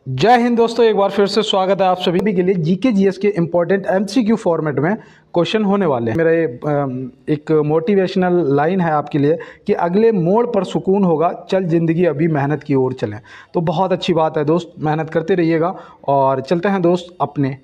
जय हिंद दोस्तों, एक बार फिर से स्वागत है आप सभी के लिए। जीके जीएस के इम्पोर्टेंट एमसीक्यू फॉर्मेट में क्वेश्चन होने वाले हैं। मेरा ये एक मोटिवेशनल लाइन है आपके लिए कि अगले मोड़ पर सुकून होगा, चल जिंदगी अभी मेहनत की ओर चलें। तो बहुत अच्छी बात है दोस्त, मेहनत करते रहिएगा और चलते हैं दोस्त अपने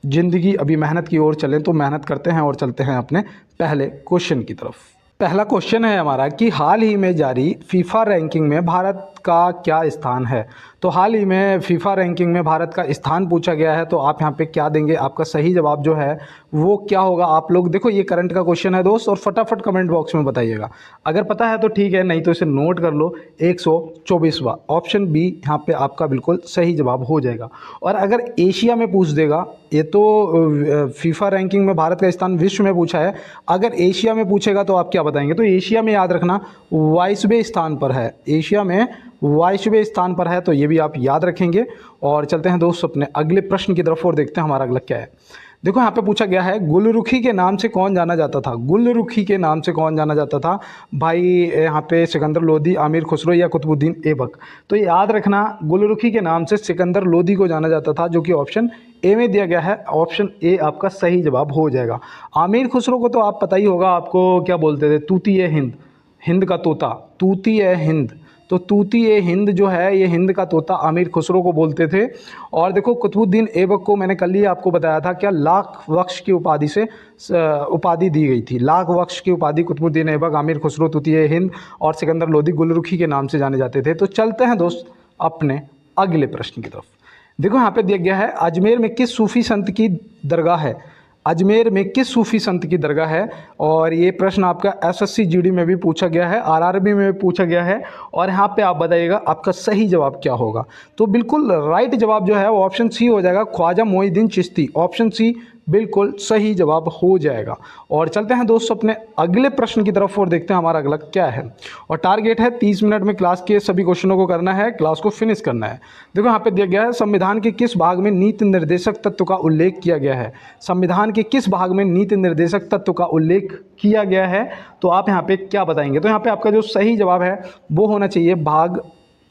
ज़िंदगी अभी मेहनत की ओर चलें। तो मेहनत करते हैं और चलते हैं अपने पहले क्वेश्चन की तरफ। पहला क्वेश्चन है हमारा कि हाल ही में जारी फीफा रैंकिंग में भारत का क्या स्थान है। तो हाल ही में फीफा रैंकिंग में भारत का स्थान पूछा गया है, तो आप यहाँ पे क्या देंगे? आपका सही जवाब जो है वो क्या होगा? आप लोग देखो, ये करंट का क्वेश्चन है दोस्त, और फटाफट कमेंट बॉक्स में बताइएगा। अगर पता है तो ठीक है, नहीं तो इसे नोट कर लो। 124वां ऑप्शन बी यहाँ पे आपका बिल्कुल सही जवाब हो जाएगा। और अगर एशिया में पूछ देगा, ये तो फीफा रैंकिंग में भारत का स्थान विश्व में पूछा है, अगर एशिया में पूछेगा तो आप क्या बताएंगे? तो एशिया में याद रखना 22वें स्थान पर है, एशिया में 22वें स्थान पर है, तो ये भी आप याद रखेंगे। और चलते हैं दोस्त अपने अगले प्रश्न की तरफ और देखते हैं हमारा अगला क्या है। देखो यहाँ पे पूछा गया है, गुलरुखी के नाम से कौन जाना जाता था? गुलरुखी के नाम से कौन जाना जाता था भाई? यहाँ पे सिकंदर लोदी, आमिर खुसरो या कुतुबुद्दीन ऐबक? तो याद रखना, गुलरुखी के नाम से सिकंदर लोदी को जाना जाता था, जो कि ऑप्शन ए में दिया गया है। ऑप्शन ए आपका सही जवाब हो जाएगा। आमिर खुसरो को तो आप पता ही होगा, आपको क्या बोलते थे? तूती ए हिंद, हिंद का तोता, तूती ए हिंद। तो तूती ए हिंद जो है, ये हिंद का तोता आमिर खुसरो को बोलते थे। और देखो, कुतुबुद्दीन ऐबक को मैंने कल ही आपको बताया था, क्या लाख वक्श की उपाधि से उपाधि दी गई थी। लाख वक्श की उपाधि कुतुबुद्दीन ऐबक, आमिर खुसरो, तूती ए हिंद और सिकंदर लोदी गुलरुखी के नाम से जाने जाते थे। तो चलते हैं दोस्त अपने अगले प्रश्न की तरफ। देखो यहाँ पे दिया गया है, अजमेर में किस सूफी संत की दरगाह है? अजमेर में किस सूफी संत की दरगाह है? और ये प्रश्न आपका एसएससी जीडी में भी पूछा गया है, आरआरबी में भी पूछा गया है। और यहाँ पे आप बताइएगा आपका सही जवाब क्या होगा। तो बिल्कुल राइट जवाब जो है वो ऑप्शन सी हो जाएगा, ख्वाजा मोइनुद्दीन चिश्ती। ऑप्शन सी बिल्कुल सही जवाब हो जाएगा। और चलते हैं दोस्तों अपने अगले प्रश्न की तरफ और देखते हैं हमारा अगला क्या है। और टारगेट है 30 मिनट में क्लास के सभी क्वेश्चनों को करना है, क्लास को फिनिश करना है। देखो यहाँ पे दिया गया है, संविधान के किस भाग में नीति निर्देशक तत्व का उल्लेख किया गया है? संविधान के किस भाग में नीति निर्देशक तत्व का उल्लेख किया गया है? तो आप यहाँ पे क्या बताएंगे? तो यहाँ पे आपका जो सही जवाब है वो होना चाहिए भाग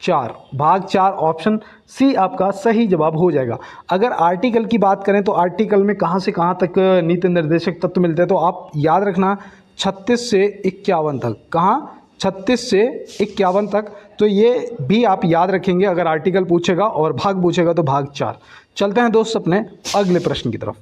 4। भाग 4 ऑप्शन सी आपका सही जवाब हो जाएगा। अगर आर्टिकल की बात करें तो आर्टिकल में कहाँ से कहाँ तक नीति निर्देशक तत्व मिलते हैं? तो आप याद रखना 36 से 51 तक। कहाँ? 36 से 51 तक। तो ये भी आप याद रखेंगे अगर आर्टिकल पूछेगा, और भाग पूछेगा तो भाग 4। चलते हैं दोस्त अपने अगले प्रश्न की तरफ।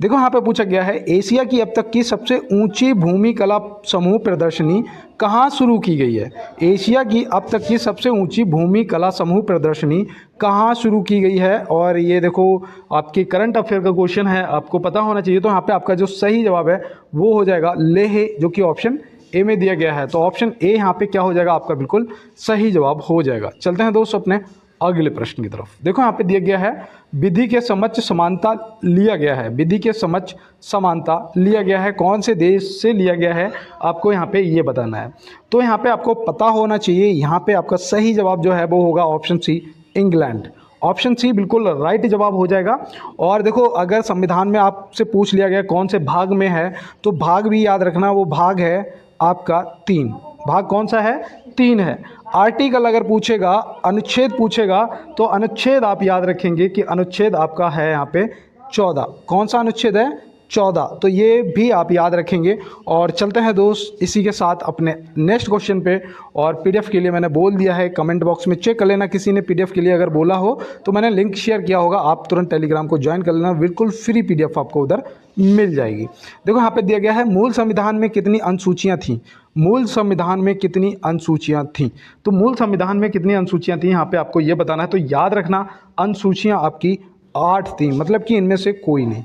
देखो यहाँ पे पूछा गया है, एशिया की अब तक की सबसे ऊंची भूमि कला समूह प्रदर्शनी कहाँ शुरू की गई है? एशिया की अब तक की सबसे ऊंची भूमि कला समूह प्रदर्शनी कहाँ शुरू की गई है? और ये देखो आपके करंट अफेयर का क्वेश्चन है, आपको पता होना चाहिए। तो यहाँ पे आपका जो सही जवाब है वो हो जाएगा लेह, जो कि ऑप्शन ए में दिया गया है। तो ऑप्शन ए यहाँ पे क्या हो जाएगा? आपका बिल्कुल सही जवाब हो जाएगा। चलते हैं दोस्तों अपने अगले प्रश्न की तरफ। देखो यहाँ पे दिया गया है, विधि के समक्ष समानता लिया गया है। विधि के समक्ष समानता लिया गया है, कौन से देश से लिया गया है? आपको यहाँ पे ये बताना है। तो यहाँ पे आपको पता होना चाहिए। यहाँ पे आपका सही जवाब जो है वो होगा option C, England. Option C बिल्कुल राइट जवाब हो जाएगा। और देखो, अगर संविधान में आपसे पूछ लिया गया कौन से भाग में है, तो भाग भी याद रखना, वो भाग है आपका 3। भाग कौन सा है? 3 है। आर्टिकल अगर पूछेगा, अनुच्छेद पूछेगा, तो अनुच्छेद आप याद रखेंगे कि अनुच्छेद आपका है यहाँ पे 14। कौन सा अनुच्छेद है? 14। तो ये भी आप याद रखेंगे। और चलते हैं दोस्त इसी के साथ अपने नेक्स्ट क्वेश्चन पे। और पीडीएफ के लिए मैंने बोल दिया है, कमेंट बॉक्स में चेक कर लेना, किसी ने पीडीएफ के लिए अगर बोला हो तो मैंने लिंक शेयर किया होगा, आप तुरंत टेलीग्राम को ज्वाइन कर लेना, बिल्कुल फ्री पीडीएफ आपको उधर मिल जाएगी। देखो यहाँ पे दिया गया है, मूल संविधान में कितनी अनुसूचियाँ थीं? मूल संविधान में कितनी अनुसूचियाँ थीं? तो मूल संविधान में कितनी अनुसूचियाँ थीं यहाँ पे आपको ये बताना है। तो याद रखना, अनुसूचियाँ आपकी 8 थीं, मतलब कि इनमें से कोई नहीं।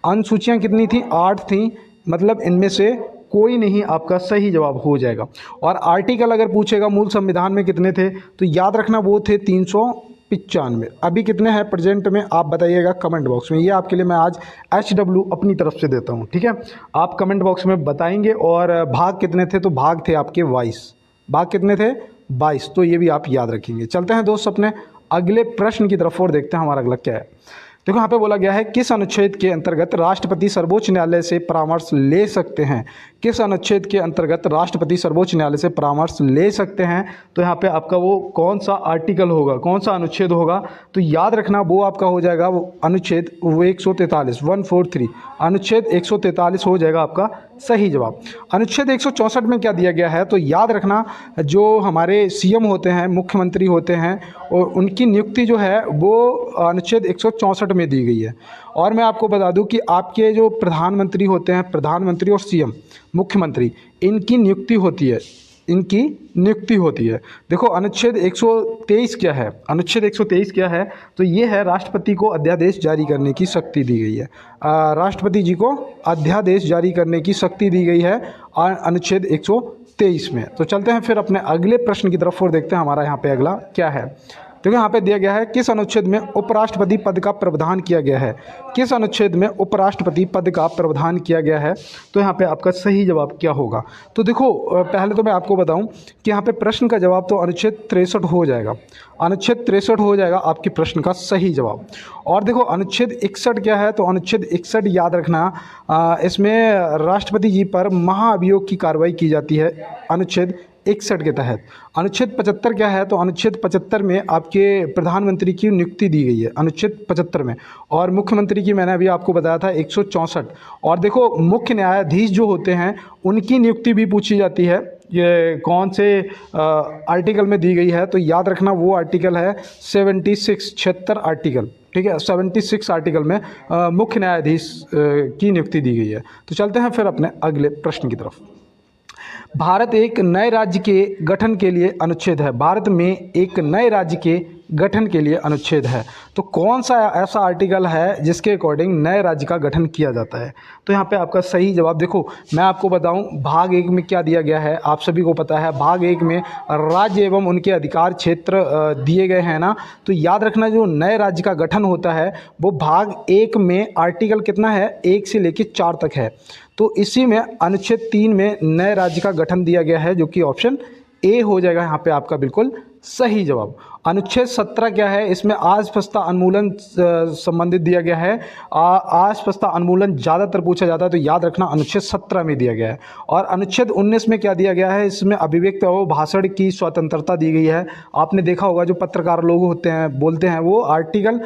अनुसूचियाँ कितनी थी? 8 थी, मतलब इनमें से कोई नहीं आपका सही जवाब हो जाएगा। और आर्टिकल अगर पूछेगा मूल संविधान में कितने थे, तो याद रखना वो थे 395। अभी कितने हैं प्रेजेंट में? आप बताइएगा कमेंट बॉक्स में। ये आपके लिए मैं आज HW अपनी तरफ से देता हूँ, ठीक है? आप कमेंट बॉक्स में बताएंगे। और भाग कितने थे? तो भाग थे आपके 22। भाग कितने थे? 22। तो ये भी आप याद रखेंगे। चलते हैं दोस्त अपने अगले प्रश्न की तरफ और देखते हैं हमारा अगला क्या है। देखो यहाँ पे बोला गया है, किस अनुच्छेद के अंतर्गत राष्ट्रपति सर्वोच्च न्यायालय से परामर्श ले सकते हैं? किस अनुच्छेद के अंतर्गत राष्ट्रपति सर्वोच्च न्यायालय से परामर्श ले सकते हैं? तो यहाँ पे आपका वो कौन सा आर्टिकल होगा, कौन सा अनुच्छेद होगा? तो याद रखना वो आपका हो जाएगा वो अनुच्छेद वो 143 143 अनुच्छेद 143 हो जाएगा आपका सही जवाब। अनुच्छेद 164 में क्या दिया गया है? तो याद रखना जो हमारे सीएम होते हैं, मुख्यमंत्री होते हैं, और उनकी नियुक्ति जो है वो अनुच्छेद 164 में दी गई है। और मैं आपको बता दूं कि आपके जो प्रधानमंत्री होते हैं, प्रधानमंत्री और सीएम मुख्यमंत्री, इनकी नियुक्ति होती है, इनकी नियुक्ति होती है। देखो अनुच्छेद 123 क्या है? अनुच्छेद 123 क्या है? तो ये है राष्ट्रपति को अध्यादेश जारी करने की शक्ति दी गई है। राष्ट्रपति जी को अध्यादेश जारी करने की शक्ति दी गई है अनुच्छेद 123 में। तो चलते हैं फिर अपने अगले प्रश्न की तरफ और देखते हैं हमारा यहाँ पे अगला क्या है। देखो यहाँ पे दिया गया है किस अनुच्छेद में उपराष्ट्रपति पद का प्रावधान किया गया है? किस अनुच्छेद में उपराष्ट्रपति पद का प्रावधान किया गया है? तो यहाँ पे आपका सही जवाब क्या होगा? तो देखो पहले तो मैं आपको बताऊं कि यहाँ पे प्रश्न का जवाब तो अनुच्छेद 63 हो जाएगा। अनुच्छेद 63 हो जाएगा आपके प्रश्न का सही जवाब। और देखो अनुच्छेद 61 क्या है? तो अनुच्छेद 61 याद रखना, इसमें राष्ट्रपति जी पर महाअभियोग की कार्रवाई की जाती है अनुच्छेद 61 के तहत। अनुच्छेद 75 क्या है? तो अनुच्छेद 75 में आपके प्रधानमंत्री की नियुक्ति दी गई है अनुच्छेद 75 में, और मुख्यमंत्री की मैंने अभी आपको बताया था 164। और देखो मुख्य न्यायाधीश जो होते हैं उनकी नियुक्ति भी पूछी जाती है, ये कौन से आर्टिकल में दी गई है? तो याद रखना वो आर्टिकल है 76 आर्टिकल, ठीक है। 76 आर्टिकल में मुख्य न्यायाधीश की नियुक्ति दी गई है। तो चलते हैं फिर अपने अगले प्रश्न की तरफ। भारत एक नए राज्य के गठन के लिए अनुच्छेद है। भारत में एक नए राज्य के गठन के लिए अनुच्छेद है। तो कौन सा ऐसा आर्टिकल है जिसके अकॉर्डिंग नए राज्य का गठन किया जाता है? तो यहाँ पे आपका सही जवाब, देखो मैं आपको बताऊं भाग 1 में क्या दिया गया है, आप सभी को पता है। भाग 1 में राज्य एवं उनके अधिकार क्षेत्र दिए गए हैं ना। तो याद रखना जो नए राज्य का गठन होता है वो भाग 1 में आर्टिकल कितना है? 1 से लेकर 4 तक है। तो इसी में अनुच्छेद 3 में नए राज्य का गठन दिया गया है, जो कि ऑप्शन ए हो जाएगा यहाँ पे आपका बिल्कुल सही जवाब। अनुच्छेद 17 क्या है? इसमें अस्पष्टता उन्मूलन संबंधित दिया गया है। अस्पष्टता उन्मूलन ज़्यादातर पूछा जाता है, तो याद रखना अनुच्छेद 17 में दिया गया है। और अनुच्छेद 19 में क्या दिया गया है? इसमें अभिव्यक्ति और भाषण की स्वतंत्रता दी गई है। आपने देखा होगा जो पत्रकार लोग होते हैं बोलते हैं वो आर्टिकल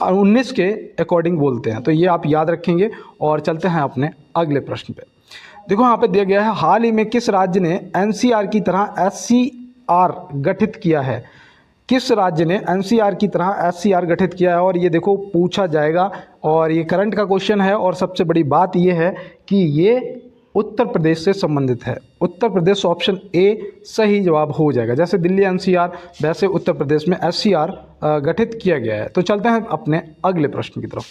19 के अकॉर्डिंग बोलते हैं, तो ये आप याद रखेंगे। और चलते हैं अपने अगले प्रश्न पे। देखो यहाँ पे दिया गया है हाल ही में किस राज्य ने एनसीआर की तरह एससीआर गठित किया है? किस राज्य ने एनसीआर की तरह एससीआर गठित किया है? और ये देखो पूछा जाएगा, और ये करंट का क्वेश्चन है। और सबसे बड़ी बात ये है कि ये उत्तर प्रदेश से संबंधित है। उत्तर प्रदेश ऑप्शन ए सही जवाब हो जाएगा। जैसे दिल्ली एनसीआर, वैसे उत्तर प्रदेश में एससीआर गठित किया गया है। तो चलते हैं अपने अगले प्रश्न की तरफ।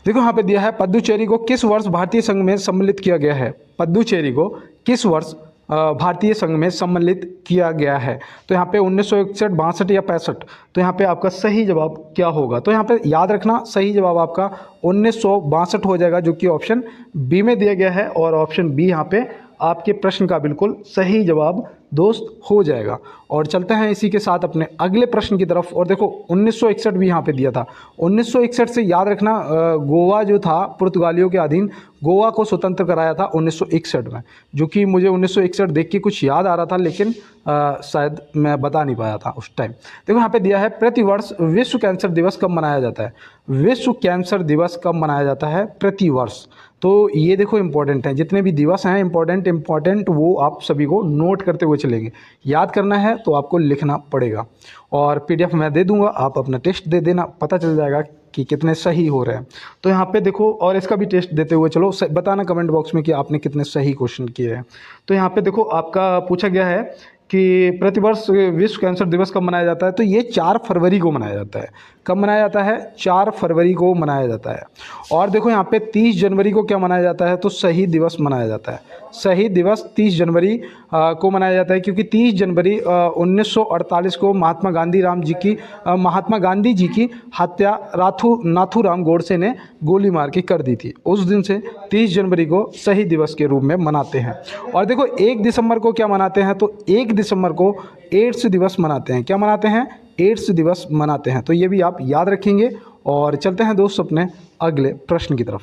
देखो यहाँ पे दिया है पुडुचेरी को किस वर्ष भारतीय संघ में सम्मिलित किया गया है? पुडुचेरी को किस वर्ष भारतीय संघ में सम्मिलित किया गया है? तो यहाँ पे 1961, 62 या 65। तो यहाँ पे आपका सही जवाब क्या होगा? तो यहाँ पे याद रखना सही जवाब आपका 1962 हो जाएगा, जो कि ऑप्शन बी में दिया गया है। और ऑप्शन बी यहाँ पे आपके प्रश्न का बिल्कुल सही जवाब दोस्त हो जाएगा। और चलते हैं इसी के साथ अपने अगले प्रश्न की तरफ। और देखो 1961 भी यहाँ पे दिया था। 1961 से याद रखना गोवा जो था पुर्तगालियों के अधीन, गोवा को स्वतंत्र कराया था 1961 में, जो कि मुझे 1961 देख के कुछ याद आ रहा था, लेकिन शायद मैं बता नहीं पाया था उस टाइम। देखो यहाँ पे दिया है प्रतिवर्ष विश्व कैंसर दिवस कब मनाया जाता है? विश्व कैंसर दिवस कब मनाया जाता है? प्रतिवर्ष। तो ये देखो इंपॉर्टेंट है, जितने भी दिवस हैं इंपॉर्टेंट वो आप सभी को नोट करते हुए चलेंगे। याद करना है तो आपको लिखना पड़ेगा, और पीडीएफ मैं दे दूंगा, आप अपना टेस्ट दे देना, पता चल जाएगा कि कितने सही हो रहे हैं। तो यहाँ पे देखो, और इसका भी टेस्ट देते हुए चलो, बताना कमेंट बॉक्स में कि आपने कितने सही क्वेश्चन किए हैं। तो यहाँ पे देखो आपका पूछा गया है कि प्रतिवर्ष विश्व कैंसर दिवस कब मनाया जाता है? तो ये 4 फरवरी को मनाया जाता है। कब मनाया जाता है? 4 फरवरी को मनाया जाता है। और देखो यहाँ पे 30 जनवरी को क्या मनाया जाता है? तो शहीद दिवस मनाया जाता है। शहीद दिवस 30 जनवरी को मनाया जाता है, क्योंकि 30 जनवरी 1948 को महात्मा गांधी जी की हत्या नाथूराम गोडसे ने गोली मार के कर दी थी। उस दिन से 30 जनवरी को शहीद दिवस के रूप में मनाते हैं। और देखो 1 दिसंबर को क्या मनाते हैं? तो 1 दिसंबर को एड्स दिवस मनाते हैं। क्या मनाते हैं? एड्स दिवस मनाते हैं। तो ये भी आप याद रखेंगे। और चलते हैं दोस्त अपने अगले प्रश्न की तरफ।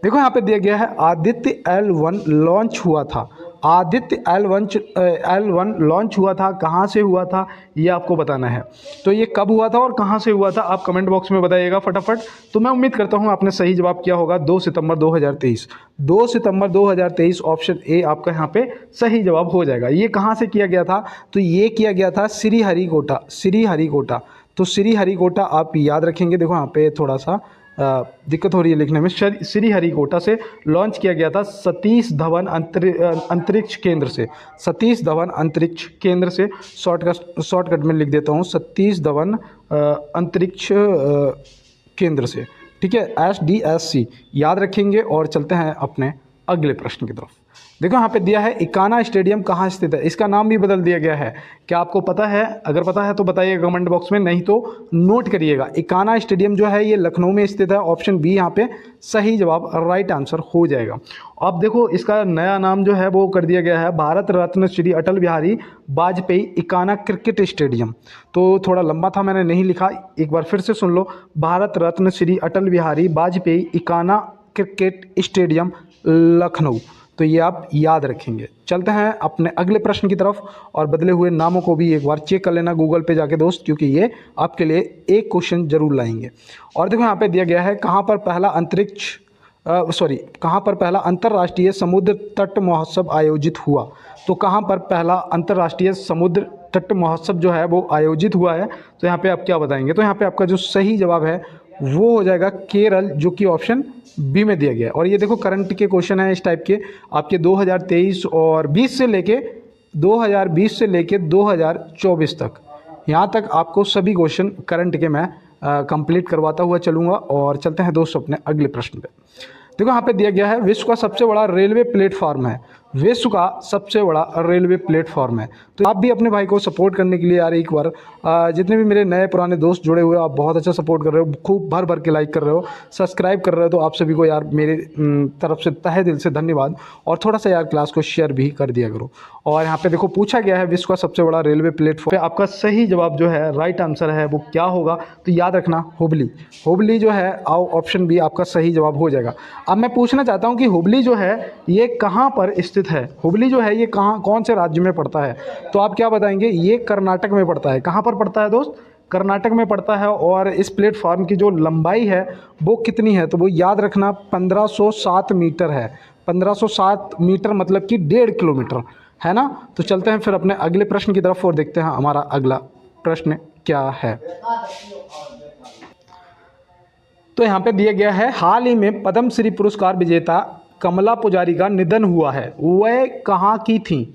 देखो यहाँ पे दिया गया है आदित्य L1 लॉन्च हुआ था। आदित्य L1 लॉन्च हुआ था, कहाँ से हुआ था ये आपको बताना है। तो ये कब हुआ था और कहाँ से हुआ था आप कमेंट बॉक्स में बताइएगा फटाफट। तो मैं उम्मीद करता हूँ आपने सही जवाब किया होगा 2 सितंबर 2023। 2 सितंबर 2023 ऑप्शन ए आपका यहाँ पे सही जवाब हो जाएगा। ये कहाँ से किया गया था? तो ये किया गया था श्रीहरिकोटा। श्रीहरिकोटा, तो श्रीहरिकोटा आप याद रखेंगे। देखो यहाँ पे थोड़ा सा दिक्कत हो रही है लिखने में। श्रीहरिकोटा से लॉन्च किया गया था सतीश धवन अंतरिक्ष केंद्र से। सतीश धवन अंतरिक्ष केंद्र से, शॉर्टकट में लिख देता हूँ, सतीश धवन अंतरिक्ष केंद्र से, ठीक है, SDSC याद रखेंगे। और चलते हैं अपने अगले प्रश्न की तरफ। देखो यहाँ पे दिया है इकाना स्टेडियम कहाँ स्थित है। इसका नाम भी बदल दिया गया है। क्या आपको पता है? अगर पता है तो बताइएगा कमेंट बॉक्स में, नहीं तो नोट करिएगा। इकाना स्टेडियम जो है ये लखनऊ में स्थित है। ऑप्शन बी यहाँ पे सही जवाब, राइट आंसर हो जाएगा। अब देखो इसका नया नाम जो है वो कर दिया गया है भारत रत्न श्री अटल बिहारी वाजपेयी इकाना क्रिकेट स्टेडियम। तो थोड़ा लंबा था, मैंने नहीं लिखा, एक बार फिर से सुन लो। भारत रत्न श्री अटल बिहारी वाजपेयी इकाना क्रिकेट स्टेडियम लखनऊ, तो ये आप याद रखेंगे। चलते हैं अपने अगले प्रश्न की तरफ और बदले हुए नामों को भी एक बार चेक कर लेना गूगल पे जाके दोस्त, क्योंकि ये आपके लिए एक क्वेश्चन जरूर लाएंगे। और देखो यहाँ पे दिया गया है कहाँ पर पहला अंतर्राष्ट्रीय समुद्र तट महोत्सव आयोजित हुआ। तो कहाँ पर पहला अंतर्राष्ट्रीय समुद्र तट महोत्सव जो है वो आयोजित हुआ है, तो यहाँ पे आप क्या बताएंगे? तो यहाँ पे आपका जो सही जवाब है वो हो जाएगा केरल, जो कि ऑप्शन बी में दिया गया है। और ये देखो करंट के क्वेश्चन है इस टाइप के आपके 2023 और 20 से लेके 2024 तक, यहाँ तक आपको सभी क्वेश्चन करंट के मैं कंप्लीट करवाता हुआ चलूँगा। और चलते हैं दोस्तों अपने अगले प्रश्न पे। देखो यहाँ पे दिया गया है विश्व का सबसे बड़ा रेलवे प्लेटफॉर्म है। विश्व का सबसे बड़ा रेलवे प्लेटफॉर्म है। तो आप भी अपने भाई को सपोर्ट करने के लिए यार एक बार जितने भी मेरे नए पुराने दोस्त जुड़े हुए, आप बहुत अच्छा सपोर्ट कर रहे हो, खूब भर भर के लाइक कर रहे हो, सब्सक्राइब कर रहे हो, तो आप सभी को यार मेरे तरफ से तहे दिल से धन्यवाद। और थोड़ा सा यार क्लास को शेयर भी कर दिया करो। और यहाँ पे देखो पूछा गया है विश्व का सबसे बड़ा रेलवे प्लेटफॉर्म, आपका सही जवाब जो है, राइट आंसर है वो क्या होगा? तो याद रखना हुबली। हुबली जो है ऑप्शन बी आपका सही जवाब हो जाएगा। अब मैं पूछना चाहता हूँ कि हुबली जो है ये कहाँ पर स्थित है? हुबली जो है ये कौन से राज्य में पड़ता है? तो आप क्या बताएंगे? ये कर्नाटक में पड़ता है। कहाँ पर पड़ता है दोस्त? कर्नाटक में पड़ता है। और इस प्लेटफॉर्म की जो लंबाई है वो कितनी है? तो वो याद रखना 1507 मीटर है। 1507 मीटर मतलब कि 1.5 किलोमीटर है ना। तो चलते हैं फिर अपने अगले प्रश्न की तरफ और देखते हैं हमारा अगला प्रश्न क्या है। तो यहाँ पे दिया गया है हाल ही में पद्म श्री पुरस्कार विजेता कमला पुजारी का निधन हुआ है, वह कहाँ की थी?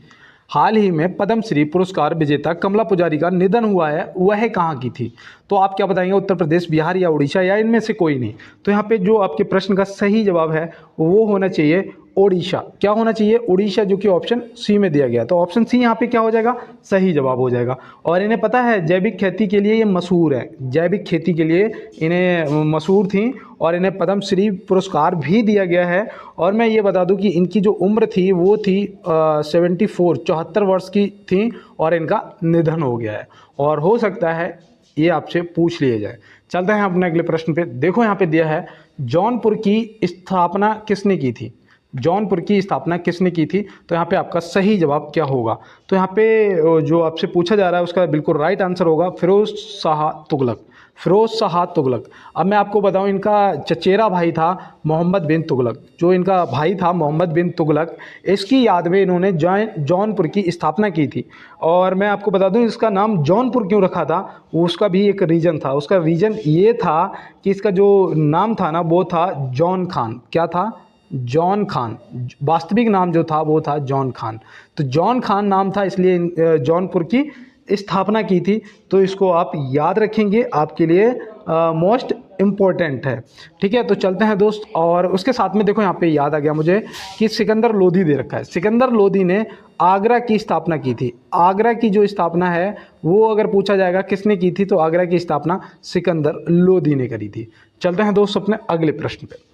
हाल ही में पद्म श्री पुरस्कार विजेता कमला पुजारी का निधन हुआ है, वह कहाँ की थी? तो आप क्या बताएंगे? उत्तर प्रदेश, बिहार या उड़ीसा, या इनमें से कोई नहीं? तो यहाँ पे जो आपके प्रश्न का सही जवाब है वो होना चाहिए ओडिशा। क्या होना चाहिए? उड़ीसा, जो कि ऑप्शन सी में दिया गया। तो ऑप्शन सी यहाँ पे क्या हो जाएगा? सही जवाब हो जाएगा। और इन्हें पता है जैविक खेती के लिए ये मशहूर है, जैविक खेती के लिए इन्हें मशहूर थी और इन्हें पद्म श्री पुरस्कार भी दिया गया है। और मैं ये बता दूं कि इनकी जो उम्र थी वो थी 74 वर्ष की थी और इनका निधन हो गया है। और हो सकता है ये आपसे पूछ लिया जाए। चलते हैं अपने अगले प्रश्न पे। देखो यहाँ पे दिया है जौनपुर की स्थापना किसने की थी? जौनपुर की स्थापना किसने की थी? तो यहाँ पे आपका सही जवाब क्या होगा? तो यहाँ पे जो आपसे पूछा जा रहा है उसका बिल्कुल राइट आंसर होगा फिरोज शाह तुगलक। फिरोज शाह तुगलक। अब मैं आपको बताऊं इनका चचेरा भाई था मोहम्मद बिन तुगलक। जो इनका भाई था मोहम्मद बिन तुगलक, इसकी याद में इन्होंने जौनपुर की स्थापना की थी। और मैं आपको बता दूं इसका नाम जौनपुर क्यों रखा था, वो उसका भी एक रीज़न था। उसका रीज़न ये था कि इसका जो नाम था ना वो था जॉन खान। क्या था? जॉन खान। वास्तविक नाम जो था वो था जॉन खान। तो जॉन खान नाम था, इसलिए जौनपुर की स्थापना की थी। तो इसको आप याद रखेंगे, आपके लिए मोस्ट इम्पोर्टेंट है। ठीक है, तो चलते हैं दोस्त। और उसके साथ में देखो यहाँ पे याद आ गया मुझे कि सिकंदर लोधी दे रखा है। सिकंदर लोधी ने आगरा की स्थापना की थी। आगरा की जो स्थापना है वो अगर पूछा जाएगा किसने की थी, तो आगरा की स्थापना सिकंदर लोधी ने करी थी। चलते हैं दोस्त अपने अगले प्रश्न पे।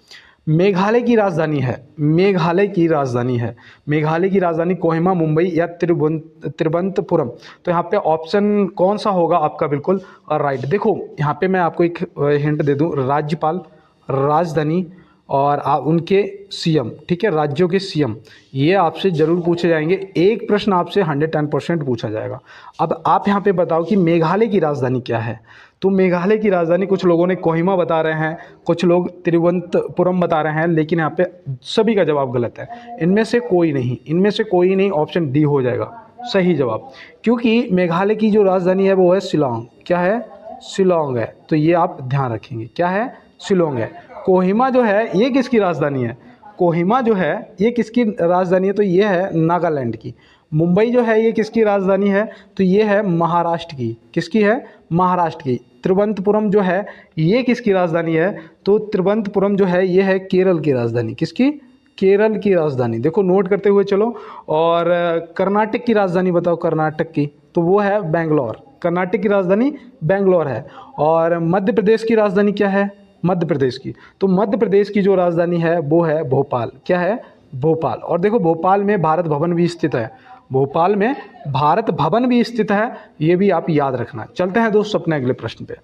मेघालय की राजधानी है, मेघालय की राजधानी है, मेघालय की राजधानी कोहिमा, मुंबई या तिरुवनंतपुरम। तो यहाँ पे ऑप्शन कौन सा होगा आपका बिल्कुल राइट। देखो यहाँ पे मैं आपको एक हिंट दे दूँ, राज्यपाल, राजधानी और उनके सीएम, ठीक है, राज्यों के सीएम, ये आपसे ज़रूर पूछे जाएंगे। एक प्रश्न आपसे 110% पूछा जाएगा। अब आप यहाँ पे बताओ कि मेघालय की राजधानी क्या है। तो मेघालय की राजधानी कुछ लोगों ने कोहिमा बता रहे हैं, कुछ लोग तिरुवनंतपुरम बता रहे हैं, लेकिन यहाँ पे सभी का जवाब गलत है। इनमें से कोई नहीं, इनमें से कोई नहीं, ऑप्शन डी हो जाएगा सही जवाब। क्योंकि मेघालय की जो राजधानी है वो है शिलांग। क्या है? शिलांग है। तो ये आप ध्यान रखेंगे, क्या है? शिलांग है। कोहिमा जो है ये किसकी राजधानी है? कोहिमा जो है ये किसकी राजधानी है? तो ये है नागालैंड की। मुंबई जो है ये किसकी राजधानी है? तो ये है महाराष्ट्र की। किसकी है? महाराष्ट्र की। तिरुवनंतपुरम जो है ये किसकी राजधानी है? तो तिरुवनंतपुरम जो है ये है केरल की राजधानी। किसकी? केरल की राजधानी। देखो नोट करते हुए चलो। और कर्नाटक की राजधानी बताओ, कर्नाटक की, तो वो है बेंगलोर। कर्नाटक की राजधानी बेंगलोर है। और मध्य प्रदेश की राजधानी क्या है? मध्य प्रदेश की, तो मध्य प्रदेश की जो राजधानी है वो है भोपाल। क्या है? भोपाल। और देखो भोपाल में भारत भवन भी स्थित है, भोपाल में भारत भवन भी स्थित है, ये भी आप याद रखना। चलते हैं दोस्त अपने अगले प्रश्न पे।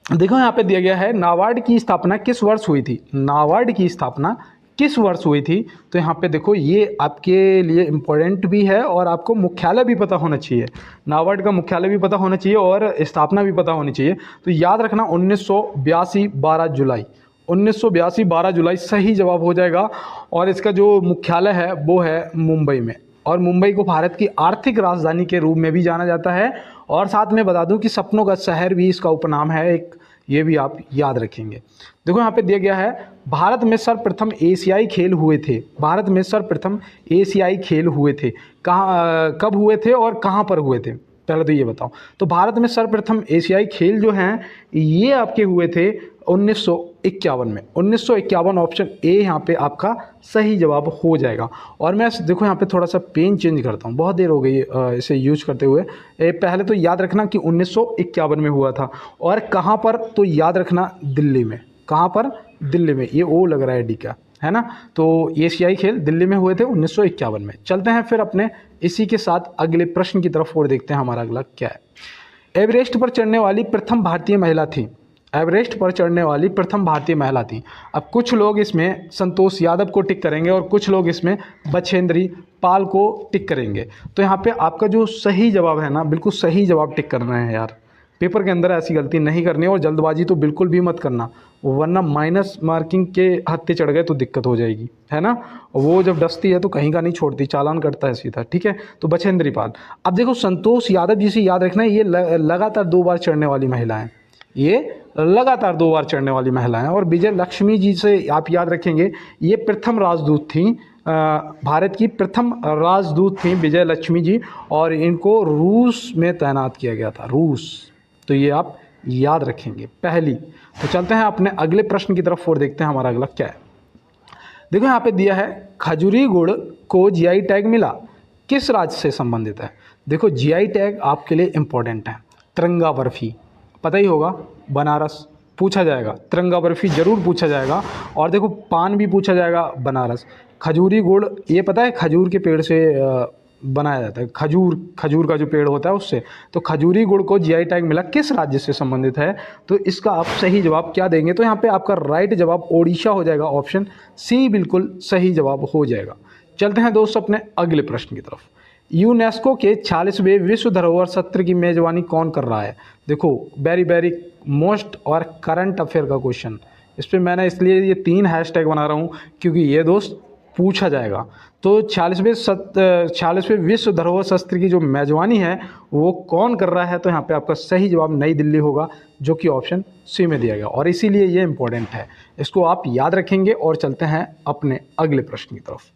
देखो यहाँ पे दिया गया है, नाबार्ड की स्थापना किस वर्ष हुई थी? नाबार्ड की स्थापना किस वर्ष हुई थी? तो यहाँ पे देखो ये आपके लिए इम्पोर्टेंट भी है और आपको मुख्यालय भी पता होना चाहिए। नाबार्ड का मुख्यालय भी पता होना चाहिए और स्थापना भी पता होनी चाहिए। तो याद रखना 1982 12 जुलाई, 1982 12 जुलाई सही जवाब हो जाएगा। और इसका जो मुख्यालय है वो है मुंबई में। और मुंबई को भारत की आर्थिक राजधानी के रूप में भी जाना जाता है। और साथ में बता दूं कि सपनों का शहर भी इसका उपनाम है एक, ये भी आप याद रखेंगे। देखो यहाँ पे दिया गया है, भारत में सर्वप्रथम एशियाई खेल हुए थे। भारत में सर्वप्रथम एशियाई खेल हुए थे, कहाँ, कब हुए थे और कहाँ पर हुए थे? पहले तो ये बताओ। तो भारत में सर्वप्रथम एशियाई खेल जो हैं ये आपके हुए थे 1951 में। 1951 ऑप्शन ए यहाँ पे आपका सही जवाब हो जाएगा। और मैं देखो यहाँ पे थोड़ा सा पेन चेंज करता हूँ, बहुत देर हो गई इसे यूज करते हुए। पहले तो याद रखना कि 1951 में हुआ था। और कहाँ पर? तो याद रखना दिल्ली में। कहाँ पर? दिल्ली में। ये ओ लग रहा है डी का, है ना। तो एशियाई खेल दिल्ली में हुए थे 1951 में। चलते हैं फिर अपने इसी के साथ अगले प्रश्न की तरफ और देखते हैं हमारा अगला क्या है। एवरेस्ट पर चढ़ने वाली प्रथम भारतीय महिला थी। एवरेस्ट पर चढ़ने वाली प्रथम भारतीय महिला थी। अब कुछ लोग इसमें संतोष यादव को टिक करेंगे और कुछ लोग इसमें बछेंद्री पाल को टिक करेंगे। तो यहाँ पे आपका जो सही जवाब है ना, बिल्कुल सही जवाब टिक करना है यार। पेपर के अंदर ऐसी गलती नहीं करनी और जल्दबाजी तो बिल्कुल भी मत करना, वरना माइनस मार्किंग के हत्थे चढ़ गए तो दिक्कत हो जाएगी, है ना। वो जब डसती है तो कहीं का नहीं छोड़ती, चालान करता है सीधा, ठीक है। तो बछेंद्री पाल। अब देखो संतोष यादव जी से याद रखना है, ये लगातार 2 बार चढ़ने वाली महिला है, ये लगातार 2 बार चढ़ने वाली महिला हैं। और विजय लक्ष्मी जी से आप याद रखेंगे, ये प्रथम राजदूत थी, भारत की प्रथम राजदूत थी विजय लक्ष्मी जी। और इनको रूस में तैनात किया गया था, रूस। तो ये आप याद रखेंगे पहली। तो चलते हैं अपने अगले प्रश्न की तरफ और देखते हैं हमारा अगला क्या है। देखो यहाँ पे दिया है, खजूरी गुड़ को जीआई टैग मिला, किस राज्य से संबंधित है? देखो जीआई टैग आपके लिए इंपॉर्टेंट है। तिरंगा बर्फी पता ही होगा, बनारस पूछा जाएगा, तिरंगा बर्फी जरूर पूछा जाएगा। और देखो पान भी पूछा जाएगा, बनारस। खजूरी गुड़ ये पता है खजूर के पेड़ से बनाया जाता है, खजूर का जो पेड़ होता है उससे। तो खजूरी गुड़ को जीआई टैग मिला, किस राज्य से संबंधित है? तो इसका आप सही जवाब क्या देंगे? तो यहाँ पे आपका राइट जवाब ओडिशा हो जाएगा, ऑप्शन सी बिल्कुल सही जवाब हो जाएगा। चलते हैं दोस्तों अपने अगले प्रश्न की तरफ। यूनेस्को के 46वें विश्व धरोहर सत्र की मेजबानी कौन कर रहा है? देखो वेरी मोस्ट और करंट अफेयर का क्वेश्चन, इस पर मैंने इसलिए ये 3 हैशटैग बना रहा हूँ क्योंकि ये दोस्त पूछा जाएगा। तो 46वें विश्व धरोहर सत्र की जो मेजबानी है वो कौन कर रहा है? तो यहाँ पे आपका सही जवाब नई दिल्ली होगा, जो कि ऑप्शन सी में दिया गया। और इसीलिए ये इंपॉर्टेंट है, इसको आप याद रखेंगे। और चलते हैं अपने अगले प्रश्न की तरफ।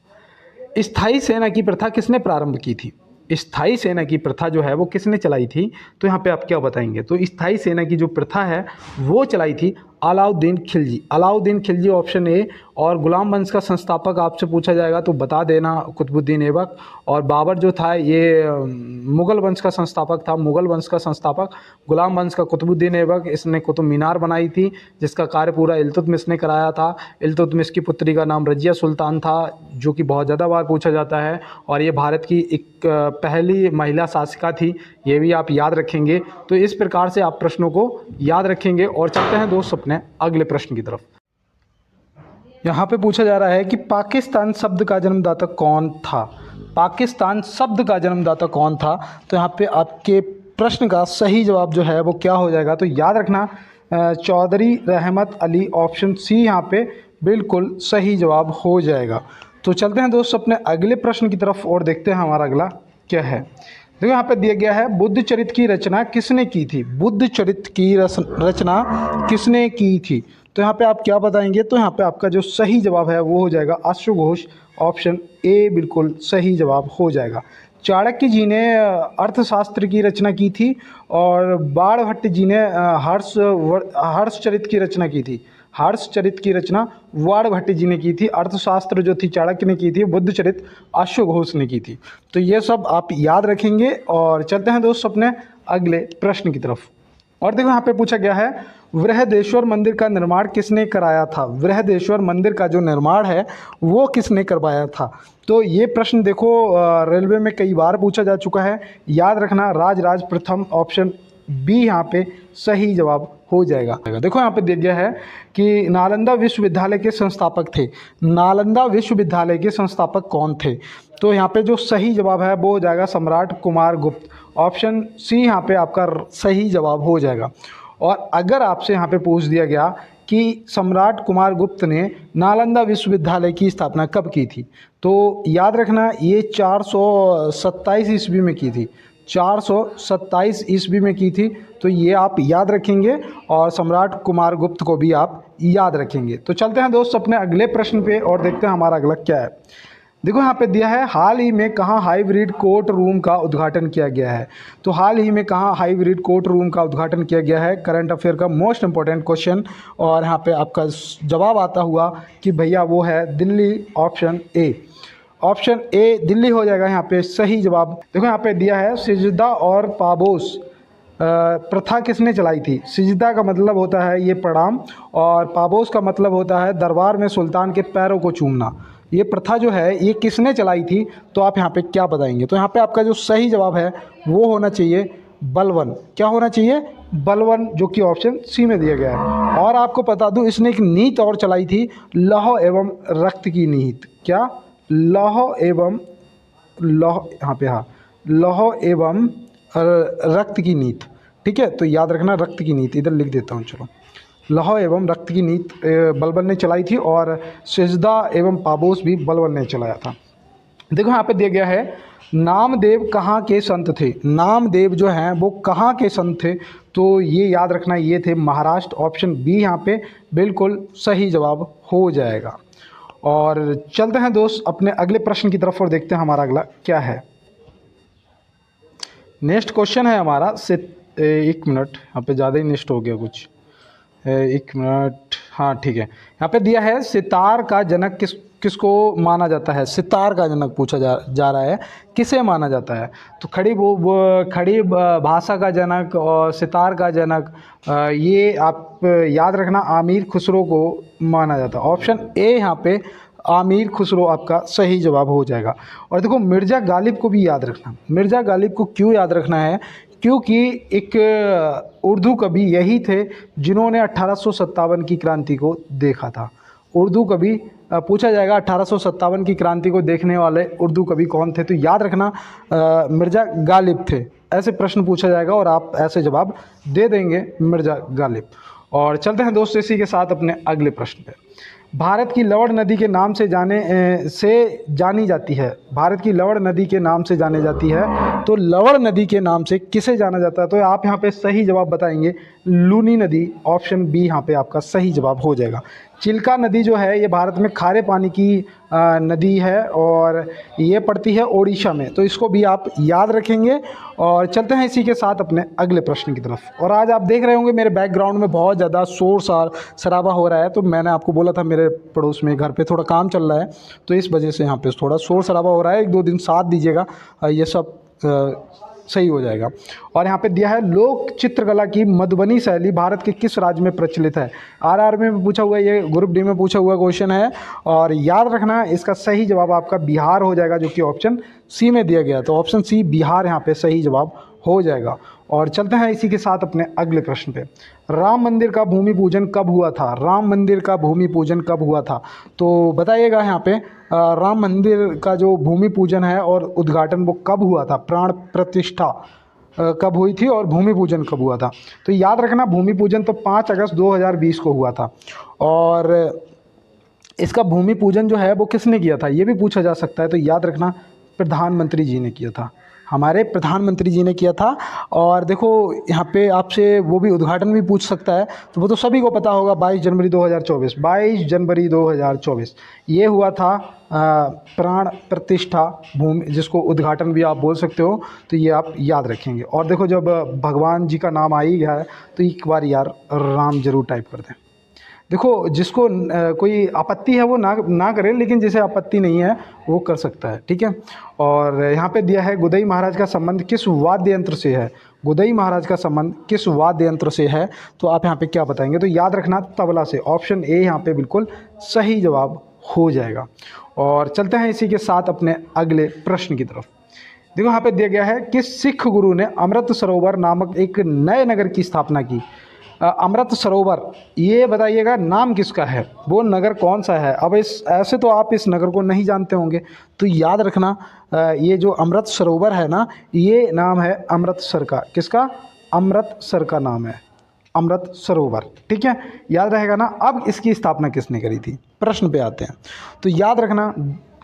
स्थायी सेना की प्रथा किसने प्रारंभ की थी? स्थायी सेना की प्रथा जो है वो किसने चलाई थी? तो यहाँ पे आप क्या बताएंगे? तो स्थायी सेना की जो प्रथा है वो चलाई थी अलाउद्दीन खिलजी। Alauddin Khilji option A. और गुलाम वंश का संस्थापक आपसे पूछा जाएगा तो बता देना कुतुबुद्दीन ऐबक। और बाबर जो था ये मुग़ल वंश का संस्थापक था, मुग़ल वंश का संस्थापक गुलाम वंश का कुतुबुद्दीन ऐबक। इसने कुतुब मीनार बनाई थी जिसका कार्य पूरा इल्तुतमिश ने कराया था। इल्तुतमिश की पुत्री का नाम रज़िया सुल्तान था, जो कि बहुत ज़्यादा बार पूछा जाता है। और ये भारत की एक पहली महिला शासिका थी, ये भी आप याद रखेंगे। तो इस प्रकार से आप प्रश्नों को याद रखेंगे। और चलते हैं दोस्त अपने अगले प्रश्न की तरफ। यहाँ पे पूछा जा रहा है कि पाकिस्तान शब्द का जन्मदाता कौन था। पाकिस्तान शब्द का जन्मदाता कौन था। तो यहाँ पे आपके प्रश्न का सही जवाब जो है वो क्या हो जाएगा, तो याद रखना चौधरी रहमत अली, ऑप्शन सी यहाँ पे बिल्कुल सही जवाब हो जाएगा। तो चलते हैं दोस्त अपने अगले प्रश्न की तरफ और देखते हैं हमारा अगला क्या है। देखो यहाँ पे दिया गया है बुद्ध चरित्र की रचना किसने की थी। बुद्ध चरित्र की रचना किसने की थी। तो यहाँ पे आप क्या बताएंगे, तो यहाँ पे आपका जो सही जवाब है वो हो जाएगा अश्वघोष, ऑप्शन ए बिल्कुल सही जवाब हो जाएगा। चाणक्य जी ने अर्थशास्त्र की रचना की थी और बाणभट्ट जी ने हर्षचरित्र की रचना की थी। हर्षचरित्र की रचना बाणभट्ट जी ने की थी। अर्थशास्त्र जो थी चाणक्य ने की थी, बुद्ध चरित्र अश्वघोष ने की थी। तो ये सब आप याद रखेंगे। और चलते हैं दोस्त अपने अगले प्रश्न की तरफ। और देखो यहाँ पे पूछा गया है बृहदेश्वर मंदिर का निर्माण किसने कराया था। बृहदेश्वर मंदिर का जो निर्माण है वो किसने करवाया था। तो ये प्रश्न देखो रेलवे में कई बार पूछा जा चुका है, याद रखना राजराज प्रथम, ऑप्शन बी यहाँ पे सही जवाब हो जाएगा। देखो यहाँ पे दिया गया है कि नालंदा विश्वविद्यालय के संस्थापक थे। नालंदा विश्वविद्यालय के संस्थापक कौन थे। तो यहाँ पे जो सही जवाब है वो हो जाएगा सम्राट कुमार गुप्त, ऑप्शन सी यहाँ पे आपका सही जवाब हो जाएगा। और अगर आपसे यहाँ पे पूछ दिया गया कि सम्राट कुमार गुप्त ने नालंदा विश्वविद्यालय की स्थापना कब की थी, तो याद रखना ये 427 ईस्वी में की थी। 427 ईस्वी में की थी। तो ये आप याद रखेंगे और सम्राट कुमार गुप्त को भी आप याद रखेंगे। तो चलते हैं दोस्त अपने अगले प्रश्न पे और देखते हैं हमारा अगला क्या है। देखो यहाँ पे दिया है हाल ही में कहाँ हाइब्रिड कोर्ट रूम का उद्घाटन किया गया है। तो हाल ही में कहाँ हाइब्रिड कोर्ट रूम का उद्घाटन किया गया है, करंट अफेयर का मोस्ट इंपॉर्टेंट क्वेश्चन। और यहाँ पे आपका जवाब आता हुआ कि भैया वो है Delhi, option A. Option A Delhi हो जाएगा यहाँ पे सही जवाब। देखो यहाँ पे दिया है सिजदा और पाबोस प्रथा किसने चलाई थी। सिजदा का मतलब होता है ये प्रणाम और पाबोस का मतलब होता है दरबार में सुल्तान के पैरों को चूमना। ये प्रथा जो है ये किसने चलाई थी, तो आप यहाँ पे क्या बताएंगे। तो यहाँ पे आपका जो सही जवाब है वो होना चाहिए बलवन। क्या होना चाहिए, बलवन, जो कि ऑप्शन सी में दिया गया है। और आपको बता दूं इसने एक नीति और चलाई थी, लौह एवं रक्त की नीति। क्या, लौह एवं यहाँ पे हाँ लौह एवं रक्त की नीति। ठीक है, तो याद रखना रक्त की नीति, इधर लिख देता हूँ। चलो, लौह एवं रक्त की नीति बलबन ने चलाई थी और सिजदा एवं पाबोस भी बलबन ने चलाया था। देखो यहाँ पे दिया गया है नामदेव कहाँ के संत थे। नामदेव जो हैं वो कहाँ के संत थे, तो ये याद रखना ये थे महाराष्ट्र, ऑप्शन बी यहाँ पे बिल्कुल सही जवाब हो जाएगा। और चलते हैं दोस्त अपने अगले प्रश्न की तरफ और देखते हैं हमारा अगला क्या है। नेक्स्ट क्वेश्चन है हमारा एक मिनट, यहाँ पे ज़्यादा ही नेक्स्ट हो गया कुछ, एक मिनट, हाँ ठीक है। यहाँ पे दिया है सितार का जनक किसको माना जाता है। सितार का जनक पूछा जा रहा है, किसे माना जाता है। तो खड़ी भाषा का जनक और सितार का जनक, ये आप याद रखना आमिर खुसरो को माना जाता है। ऑप्शन ए यहाँ पे आमिर खुसरो आपका सही जवाब हो जाएगा। और देखो मिर्ज़ा गालिब को भी याद रखना। मिर्ज़ा गालिब को क्यों याद रखना है, क्योंकि एक उर्दू कवि यही थे जिन्होंने 1857 की क्रांति को देखा था। उर्दू कवि पूछा जाएगा 1857 की क्रांति को देखने वाले उर्दू कवि कौन थे, तो याद रखना मिर्ज़ा गालिब थे। ऐसे प्रश्न पूछा जाएगा और आप ऐसे जवाब दे देंगे मिर्ज़ा गालिब। और चलते हैं दोस्त इसी के साथ अपने अगले प्रश्न पे। भारत की लवण नदी के नाम से जानी जाती है। भारत की लवण नदी के नाम से जानी जाती है, तो लवण नदी के नाम से किसे जाना जाता है, तो आप यहाँ पे सही जवाब बताएंगे लूनी नदी, ऑप्शन बी यहाँ पे आपका सही जवाब हो जाएगा। चिल्का नदी जो है ये भारत में खारे पानी की नदी है और ये पड़ती है ओडिशा में, तो इसको भी आप याद रखेंगे। और चलते हैं इसी के साथ अपने अगले प्रश्न की तरफ। और आज आप देख रहे होंगे मेरे बैकग्राउंड में बहुत ज़्यादा शोर शराबा हो रहा है, तो मैंने आपको बोला था मेरे पड़ोस में घर पे थोड़ा काम चल रहा है, तो इस वजह से यहाँ पे थोड़ा शोर शराबा हो रहा है। 1-2 दिन साथ दीजिएगा, ये सब सही हो जाएगा। और यहाँ पे दिया है लोक चित्रकला की मधुबनी शैली भारत के किस राज्य में प्रचलित है। आरआर में पूछा हुआ, ये ग्रुप डी में पूछा हुआ क्वेश्चन है। और याद रखना इसका सही जवाब आपका बिहार हो जाएगा, जो कि ऑप्शन सी में दिया गया, तो ऑप्शन सी बिहार यहाँ पे सही जवाब हो जाएगा। और चलते हैं इसी के साथ अपने अगले प्रश्न पे। राम मंदिर का भूमि पूजन कब हुआ था? राम मंदिर का भूमि पूजन कब हुआ था? तो बताइएगा यहाँ पे राम मंदिर का जो भूमि पूजन है और उद्घाटन वो कब हुआ था, प्राण प्रतिष्ठा कब हुई थी और भूमि पूजन कब हुआ था? तो याद रखना भूमि पूजन तो 5 अगस्त 2020 को हुआ था। और इसका भूमि पूजन जो है वो किसने किया था ये भी पूछा जा सकता है, तो याद रखना प्रधानमंत्री जी ने किया था, हमारे प्रधानमंत्री जी ने किया था। और देखो यहाँ पे आपसे वो भी उद्घाटन भी पूछ सकता है, तो वो तो सभी को पता होगा 22 जनवरी 2024, 22 जनवरी 2024 ये हुआ था प्राण प्रतिष्ठा भूमि, जिसको उद्घाटन भी आप बोल सकते हो, तो ये आप याद रखेंगे। और देखो जब भगवान जी का नाम आ ही गया है तो एक बार यार राम जरूर टाइप कर दें। देखो जिसको कोई आपत्ति है वो ना करे, लेकिन जिसे आपत्ति नहीं है वो कर सकता है, ठीक है। और यहाँ पे दिया है गुदई महाराज का संबंध किस वाद्य यंत्र से है? गुदई महाराज का संबंध किस वाद्य यंत्र से है? तो आप यहाँ पे क्या बताएंगे? तो याद रखना तबला से, ऑप्शन ए यहाँ पे बिल्कुल सही जवाब हो जाएगा। और चलते हैं इसी के साथ अपने अगले प्रश्न की तरफ। देखो यहाँ पे दिया गया है किस सिख गुरु ने अमृत सरोवर नामक एक नए नगर की स्थापना की? अमृत सरोवर, ये बताइएगा नाम किसका है, वो नगर कौन सा है? अब इस ऐसे तो आप इस नगर को नहीं जानते होंगे, तो याद रखना ये जो अमृत सरोवर है ना, ये नाम है अमृतसर का। किसका? अमृतसर का नाम है अमृत सरोवर, ठीक है, याद रहेगा ना। अब इसकी स्थापना किसने करी थी? प्रश्न पे आते हैं, तो याद रखना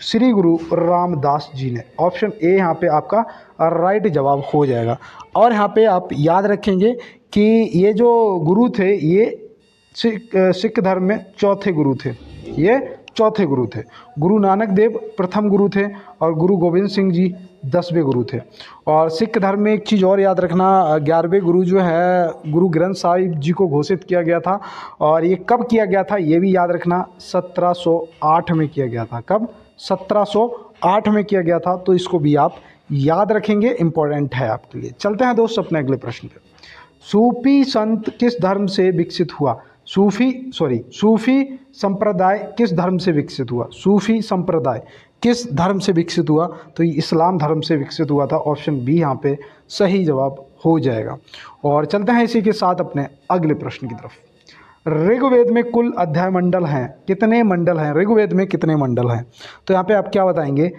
श्री गुरु रामदास जी ने, ऑप्शन ए यहाँ पे आपका राइट जवाब हो जाएगा। और यहाँ पे आप याद रखेंगे कि ये जो गुरु थे ये सिख धर्म में चौथे गुरु थे, ये चौथे गुरु थे। गुरु नानक देव प्रथम गुरु थे और गुरु गोविंद सिंह जी 10वें गुरु थे। और सिख धर्म में एक चीज़ और याद रखना, 11वें गुरु जो है गुरु ग्रंथ साहिब जी को घोषित किया गया था। और ये कब किया गया था ये भी याद रखना, 1708 में किया गया था। कब? 1708 में किया गया था, तो इसको भी आप याद रखेंगे, इम्पोर्टेंट है आपके लिए। चलते हैं दोस्त अपने अगले प्रश्न पे। सूफी संत किस धर्म से विकसित हुआ? सूफी संप्रदाय किस धर्म से विकसित हुआ? सूफी संप्रदाय किस धर्म से विकसित हुआ? तो ये इस्लाम धर्म से विकसित हुआ था, ऑप्शन बी यहाँ पे सही जवाब हो जाएगा। और चलते हैं इसी के साथ अपने अगले प्रश्न की तरफ। ऋग्वेद में कुल अध्याय मंडल हैं, कितने मंडल हैं? ऋग्वेद में कितने मंडल हैं? तो यहाँ पे आप क्या बताएंगे?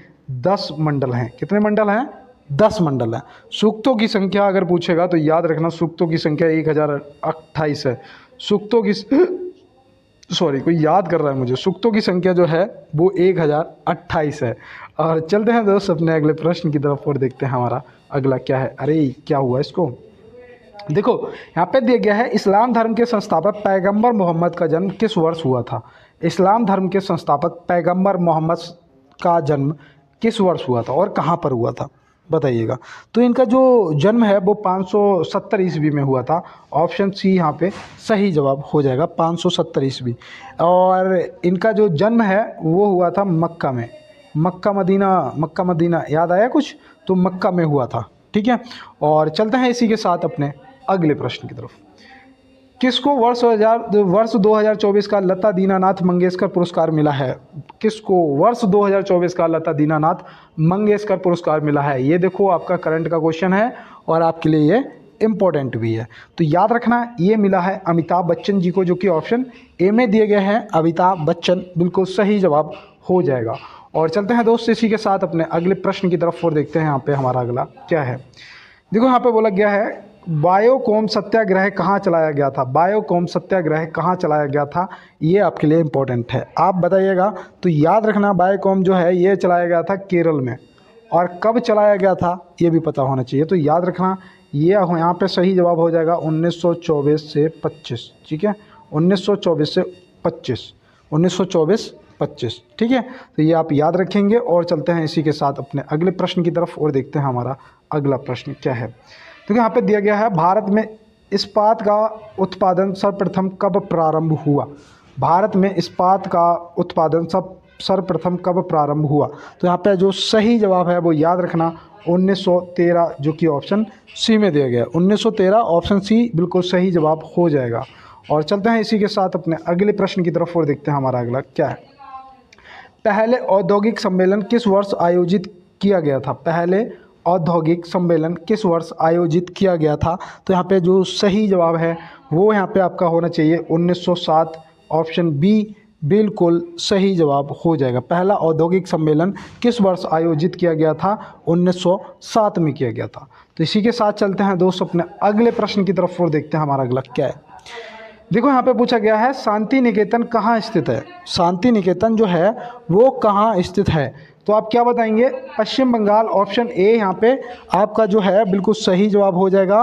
10 मंडल हैं। कितने मंडल हैं? 10 मंडल हैं। सूक्तों की संख्या अगर पूछेगा तो याद रखना सूक्तों की संख्या 1028 है। सूक्तों की कोई याद कर रहा है मुझे, सूक्तों की संख्या जो है वो 1028 है। और चलते हैं दोस्त अपने अगले प्रश्न की तरफ और देखते हैं हमारा अगला क्या है। अरे क्या हुआ इसको, देखो यहाँ पे दिया गया है इस्लाम धर्म के संस्थापक पैगंबर मोहम्मद का जन्म किस वर्ष हुआ था? इस्लाम धर्म के संस्थापक पैगंबर मोहम्मद का जन्म किस वर्ष हुआ था और कहाँ पर हुआ था बताइएगा। तो इनका जो जन्म है वो 570 ईस्वी में हुआ था, ऑप्शन सी यहाँ पे सही जवाब हो जाएगा, 570 ईस्वी। और इनका जो जन्म है वो हुआ था मक्का में, मक्का मदीना याद आया कुछ? तो मक्का में हुआ था, ठीक है। और चलते हैं इसी के साथ अपने अगले प्रश्न की तरफ। किसको वर्ष 2024 का लता दीनानाथ मंगेशकर पुरस्कार मिला है? किसको वर्ष 2024 का लता दीनानाथ मंगेशकर पुरस्कार मिला है? ये देखो आपका करंट का क्वेश्चन है और आपके लिए ये इम्पोर्टेंट भी है, तो याद रखना ये मिला है अमिताभ बच्चन जी को, जो कि ऑप्शन ए में दिए गए हैं अमिताभ बच्चन, बिल्कुल सही जवाब हो जाएगा। और चलते हैं दोस्त इसी के साथ अपने अगले प्रश्न की तरफ और देखते हैं यहाँ पे हमारा अगला क्या है। देखो यहाँ पे बोला गया है बायोकॉम सत्याग्रह कहाँ चलाया गया था? बायोकॉम सत्याग्रह कहाँ चलाया गया था? ये आपके लिए इम्पोर्टेंट है, आप बताइएगा। तो याद रखना बायोकॉम जो है ये चलाया गया था केरल में, और कब चलाया गया था ये भी पता होना चाहिए। तो याद रखना ये यहाँ पे सही जवाब हो जाएगा 1924 से 25, ठीक है, 1924 से 25। 1924-25। ठीक है, तो ये आप याद रखेंगे। और चलते हैं इसी के साथ अपने अगले प्रश्न की तरफ और देखते हैं हमारा अगला प्रश्न क्या है। तो यहाँ पे दिया गया है, भारत में इस्पात का उत्पादन सर्वप्रथम कब प्रारंभ हुआ? भारत में इस्पात का उत्पादन सर्वप्रथम कब प्रारंभ हुआ? तो यहाँ पे जो सही जवाब है वो याद रखना 1913, जो कि ऑप्शन सी में दिया गया है। 1913 ऑप्शन सी बिल्कुल सही जवाब हो जाएगा। और चलते हैं इसी के साथ अपने अगले प्रश्न की तरफ और देखते हैं हमारा अगला क्या है। पहले औद्योगिक सम्मेलन किस वर्ष आयोजित किया गया था? पहले औद्योगिक सम्मेलन किस वर्ष आयोजित किया गया था? तो यहाँ पे जो सही जवाब है वो यहाँ पे आपका होना चाहिए 1907, ऑप्शन बी बिल्कुल सही जवाब हो जाएगा। पहला औद्योगिक सम्मेलन किस वर्ष आयोजित किया गया था? 1907 में किया गया था। तो इसी के साथ चलते हैं दोस्त अपने अगले प्रश्न की तरफ और देखते हैं हमारा अगला क्या है। देखो यहाँ पे पूछा गया है, शांति निकेतन कहाँ स्थित है? शांति निकेतन जो है वो कहाँ स्थित है? तो आप क्या बताएंगे? पश्चिम बंगाल, ऑप्शन ए यहाँ पे आपका जो है बिल्कुल सही जवाब हो जाएगा।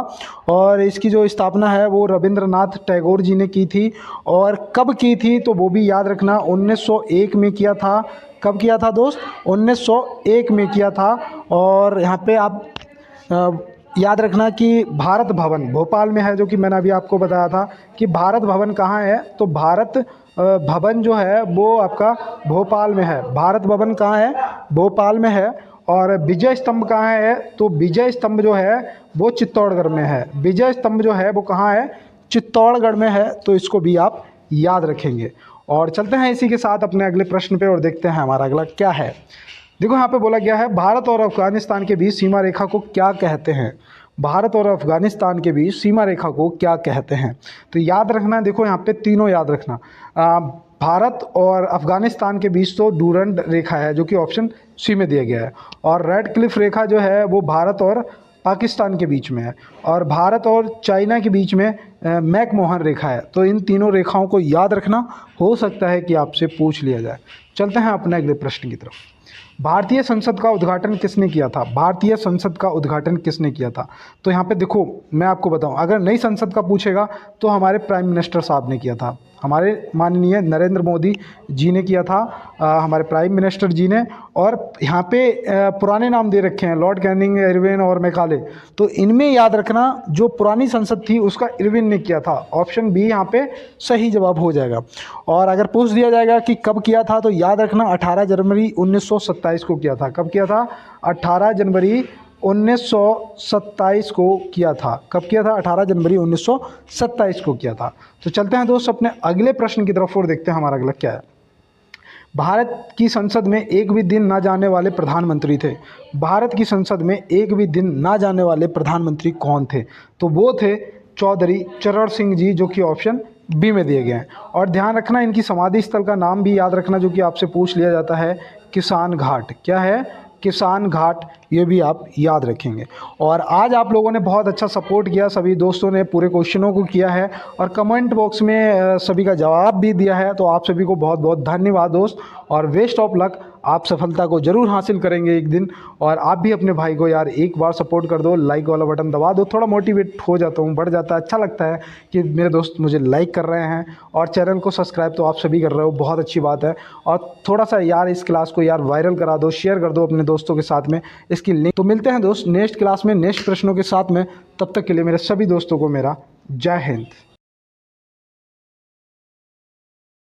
और इसकी जो स्थापना है वो रविंद्रनाथ टैगोर जी ने की थी। और कब की थी तो वो भी याद रखना, 1901 में किया था। कब किया था दोस्त? 1901 में किया था। और यहाँ पे आप याद रखना कि भारत भवन भोपाल में है, जो कि मैंने अभी आपको बताया था कि भारत भवन कहाँ है। तो भारत भवन जो है वो आपका भोपाल में है। भारत भवन कहाँ है? भोपाल में है। और विजय स्तंभ कहाँ है? तो विजय स्तंभ जो है वो चित्तौड़गढ़ में है। विजय स्तंभ जो है वो कहाँ है? चित्तौड़गढ़ में है। तो इसको भी आप याद रखेंगे। और चलते हैं इसी के साथ अपने अगले प्रश्न पे और देखते हैं हमारा अगला क्या है। देखो यहाँ पे बोला गया है, भारत और अफगानिस्तान के बीच सीमा रेखा को क्या कहते हैं? भारत और अफगानिस्तान के बीच सीमा रेखा को क्या कहते हैं? तो याद रखना, देखो यहाँ पे तीनों याद रखना। भारत और अफगानिस्तान के बीच तो डूरंड रेखा है, जो कि ऑप्शन सी में दिया गया है। और रेड क्लिफ रेखा जो है वो भारत और पाकिस्तान के बीच में है। और भारत और चाइना के बीच में मैकमोहन रेखा है। तो इन तीनों रेखाओं को याद रखना, हो सकता है कि आपसे पूछ लिया जाए। चलते हैं अपने अगले प्रश्न की तरफ। भारतीय संसद का उद्घाटन किसने किया था? भारतीय संसद का उद्घाटन किसने किया था? तो यहाँ पे देखो मैं आपको बताऊं, अगर नई संसद का पूछेगा तो हमारे प्राइम मिनिस्टर साहब ने किया था। हमारे माननीय नरेंद्र मोदी जी ने किया था, हमारे प्राइम मिनिस्टर जी ने। और यहाँ पे पुराने नाम दे रखे हैं, लॉर्ड कैनिंग, इरविन और मैकाले। तो इनमें याद रखना, जो पुरानी संसद थी उसका इरविन ने किया था। ऑप्शन बी यहाँ पे सही जवाब हो जाएगा। और अगर पूछ दिया जाएगा कि कब किया था, तो याद रखना 18 जनवरी 1927 को किया था। कब किया था? 18 जनवरी 1927 को किया था। कब किया था? 18 जनवरी 1927 को किया था। तो चलते हैं दोस्त अपने अगले प्रश्न की तरफ और देखते हैं हमारा अगला क्या है। भारत की संसद में एक भी दिन ना जाने वाले प्रधानमंत्री थे। भारत की संसद में एक भी दिन ना जाने वाले प्रधानमंत्री कौन थे? तो वो थे चौधरी चरण सिंह जी, जो कि ऑप्शन बी में दिए गए हैं। और ध्यान रखना, इनकी समाधि स्थल का नाम भी याद रखना, जो कि आपसे पूछ लिया जाता है, किसान घाट। क्या है? किसान घाट। ये भी आप याद रखेंगे। और आज आप लोगों ने बहुत अच्छा सपोर्ट किया, सभी दोस्तों ने पूरे क्वेश्चनों को किया है और कमेंट बॉक्स में सभी का जवाब भी दिया है। तो आप सभी को बहुत बहुत धन्यवाद दोस्त। और बेस्ट ऑफ लक, आप सफलता को ज़रूर हासिल करेंगे एक दिन। और आप भी अपने भाई को यार एक बार सपोर्ट कर दो, लाइक वाला बटन दबा दो। थोड़ा मोटिवेट हो जाता हूँ, बढ़ जाता है, अच्छा लगता है कि मेरे दोस्त मुझे लाइक कर रहे हैं। और चैनल को सब्सक्राइब तो आप सभी कर रहे हो, बहुत अच्छी बात है। और थोड़ा सा यार इस क्लास को यार वायरल करा दो, शेयर कर दो अपने दोस्तों के साथ में इसकी लिंक। तो मिलते हैं दोस्त नेक्स्ट क्लास में नेक्स्ट प्रश्नों के साथ में। तब तक के लिए मेरे सभी दोस्तों को मेरा जय हिंद।